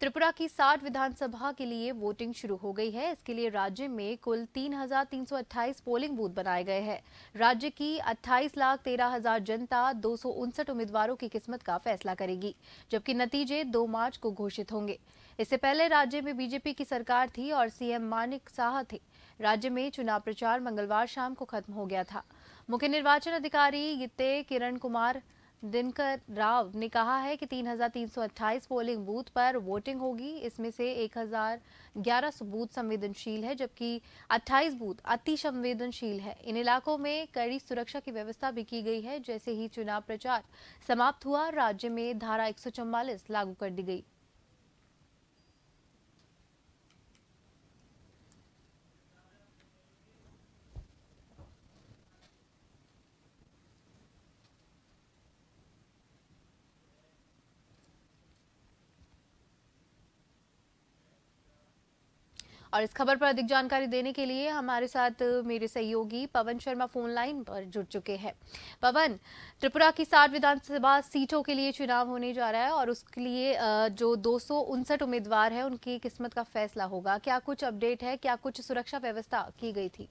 त्रिपुरा की 60 विधानसभा के लिए वोटिंग शुरू हो गई है। इसके लिए राज्य में कुल 3,328 पोलिंग बूथ बनाए गए हैं। राज्य की 28,13,000 जनता 259 उम्मीदवारों की किस्मत का फैसला करेगी, जबकि नतीजे 2 मार्च को घोषित होंगे। इससे पहले राज्य में बीजेपी की सरकार थी और सीएम मानिक साहा थे। राज्य में चुनाव प्रचार मंगलवार शाम को खत्म हो गया था। मुख्य निर्वाचन अधिकारी गित्ते किरण कुमार दिनकर राव ने कहा है कि 3,328 पोलिंग बूथ पर वोटिंग होगी। इसमें से 1,011 बूथ संवेदनशील है, जबकि 28 बूथ अति संवेदनशील है। इन इलाकों में कड़ी सुरक्षा की व्यवस्था भी की गई है। जैसे ही चुनाव प्रचार समाप्त हुआ, राज्य में धारा 144 लागू कर दी गई। और इस खबर पर अधिक जानकारी देने के लिए हमारे साथ मेरे सहयोगी पवन शर्मा फोन लाइन पर जुड़ चुके हैं। पवन, त्रिपुरा की 60 विधानसभा सीटों के लिए चुनाव होने जा रहा है और उसके लिए जो 259 उम्मीदवार हैं उनकी किस्मत का फैसला होगा। क्या कुछ अपडेट है, क्या कुछ सुरक्षा व्यवस्था की गई थी?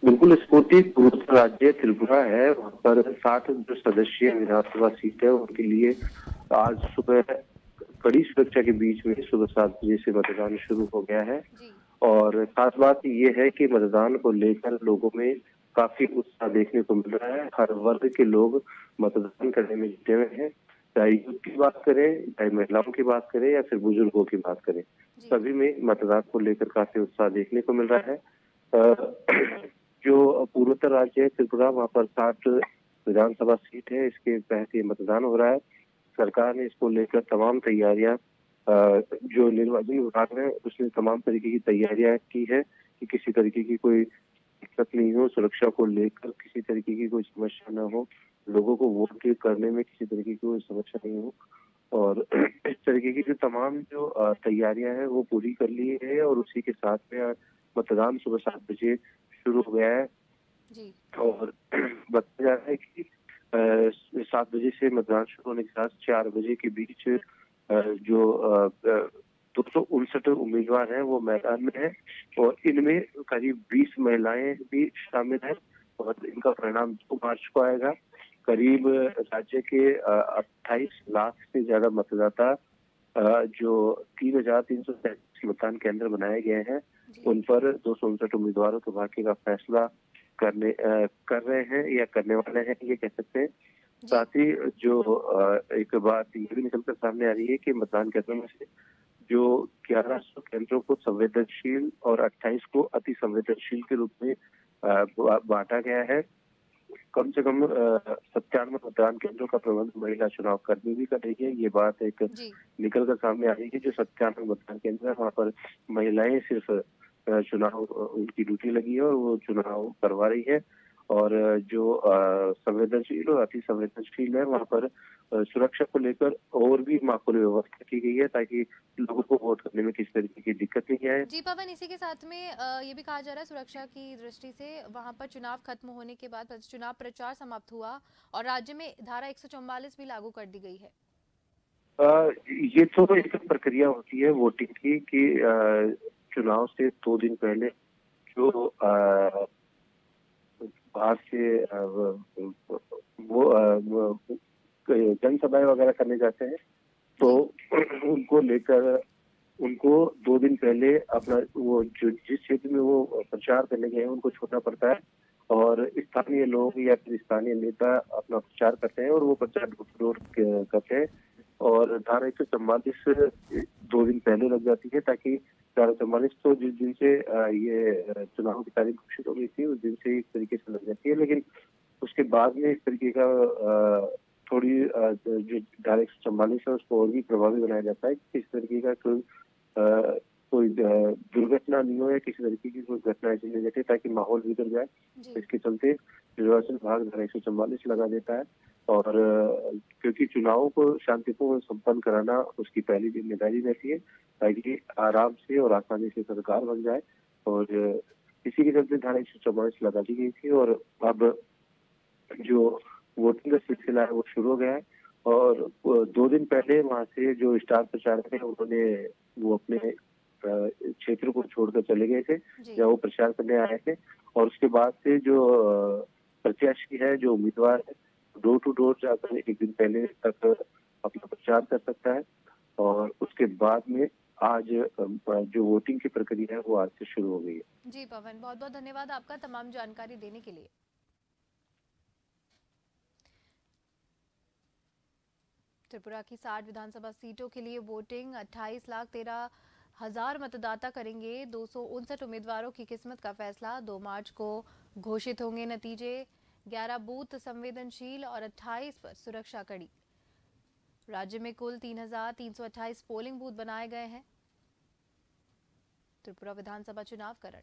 बिल्कुल, स्फूर्ति पूर्व राज्य त्रिपुरा है। वहाँ पर 60 जो सदस्यीय विधानसभा सीट है उनके लिए आज सुबह कड़ी सुरक्षा के बीच में सुबह 7 बजे से मतदान शुरू हो गया है। जी। और खास बात ये है कि मतदान को लेकर लोगों में काफी उत्साह देखने को मिल रहा है। हर वर्ग के लोग मतदान करने में जुटे हुए हैं, चाहे यूथ की बात करें, चाहे महिलाओं की बात करें या फिर बुजुर्गों की बात करें, सभी में मतदान को लेकर काफी उत्साह देखने को मिल रहा है। जो पूर्वोत्तर राज्य है त्रिपुरा, वहाँ पर 60 विधानसभा सीट है। इसके तहत ये मतदान हो रहा है। सरकार ने इसको लेकर तमाम तैयारियां, जो निर्वाचन विभाग ने उसने तमाम तरीके की तैयारियां की है कि किसी तरीके की कोई दिक्कत नहीं हो, सुरक्षा को लेकर किसी तरीके की कोई समस्या ना हो, लोगों को वोट करने में किसी तरीके की कोई समस्या नहीं हो। और इस तरीके की जो तमाम जो तैयारियां हैं वो पूरी कर ली है और उसी के साथ में मतदान सुबह 7 बजे शुरू हो गया है। जी। और बताया जा रहा है कि 7 बजे से मतदान शुरू होने के साथ 4 बजे के बीच जो 259 उम्मीदवार हैं वो मैदान में हैं और इनमें करीब 20 महिलाएं भी शामिल हैं और इनका परिणाम 2 मार्च को आएगा। करीब राज्य के 28 लाख से ज्यादा मतदाता, जो 3,337 मतदान केंद्र बनाए गए हैं, उन पर 259 उम्मीदवारों के भाग्य का फैसला कर रहे हैं या करने वाले हैं, ये कह सकते हैं। साथ ही जो एक बात ये भी निकलकर सामने आ रही है कि मतदान केंद्रों में से जो 1100 केंद्रों को संवेदनशील और 28 को अति संवेदनशील के रूप में बांटा गया है। कम से कम 97 मतदान केंद्रों का प्रबंध महिला चुनाव कर्मी भी कर रही है। ये बात एक निकल कर सामने आ रही है। जो 97 मतदान केंद्र है वहाँ पर महिलाएं सिर्फ चुनाव, उनकी ड्यूटी लगी है और वो चुनाव करवा रही है। और जो संवेदनशील और अति संवेदनशील है वहाँ पर सुरक्षा को लेकर और भी माकूल व्यवस्था की गई है ताकि लोगों को वोट करने में किसी तरीके की दिक्कत नहीं आए। जी पवन, इसी के साथ में ये भी कहा जा रहा है सुरक्षा की दृष्टि से वहां पर चुनाव खत्म होने के बाद चुनाव प्रचार समाप्त हुआ और राज्य में धारा 144 भी लागू कर दी गई है। ये तो एक प्रक्रिया होती है वोटिंग की कि चुनाव से 2 दिन पहले जो बाहर से वो जनसभाएं वगैरह करने जाते हैं, तो उनको लेकर उनको 2 दिन पहले अपना वो जो जिस क्षेत्र में वो प्रचार करने गए हैं उनको छोड़ना पड़ता है और स्थानीय लोग या फिर स्थानीय नेता अपना प्रचार करते हैं और वो प्रचार डोर टू डोर करते हैं। और धारा 144 2 दिन पहले लग जाती है ताकि धारा 144 तो जिस दिन से ये चुनाव की तारीख घोषित हो गई थी उस दिन से एक तरीके से लग जाती है। लेकिन उसके बाद में इस तरीके का थोड़ी जो धारा 144 है उसको और भी प्रभावी बनाया जाता है कि इस तरीके का कोई दुर्घटना नहीं हो या किसी तरीके की कोई घटना ऐसी नहीं घटे ताकि माहौल बिगड़ जाए। इसके चलते निर्वाचन विभाग धारा 144 लगा देता है और क्योंकि चुनावों को शांतिपूर्ण संपन्न कराना उसकी पहली जिम्मेदारी रहती है ताकि आराम से और आसानी से सरकार बन जाए। और इसी के चलते धारा 144 लगा दी गई थी और अब जो वोटिंग का सिलसिला है वो शुरू हो गया है और 2 दिन पहले वहाँ से जो स्टार प्रचारक हैं उन्होंने वो अपने क्षेत्र को छोड़कर चले गए थे, जी। जहाँ वो प्रचार करने आए थे। और उसके बाद से जो प्रत्याशी है, जो उम्मीदवार है, डोर टू डोर जाकर 1 दिन पहले तक अपना प्रचार कर सकता है। और उसके बाद में आज जो वोटिंग की प्रक्रिया है वो आज से शुरू हो गई है। जी पवन, बहुत बहुत धन्यवाद आपका तमाम जानकारी देने के लिए। त्रिपुरा की 60 विधानसभा सीटों के लिए वोटिंग 28,13,000 मतदाता करेंगे। 259 उम्मीदवारों की किस्मत का फैसला 2 मार्च को घोषित होंगे नतीजे। 11 बूथ संवेदनशील और 28 पर सुरक्षा कड़ी। राज्य में कुल 3,328 पोलिंग बूथ बनाए गए हैं। त्रिपुरा विधानसभा चुनाव करण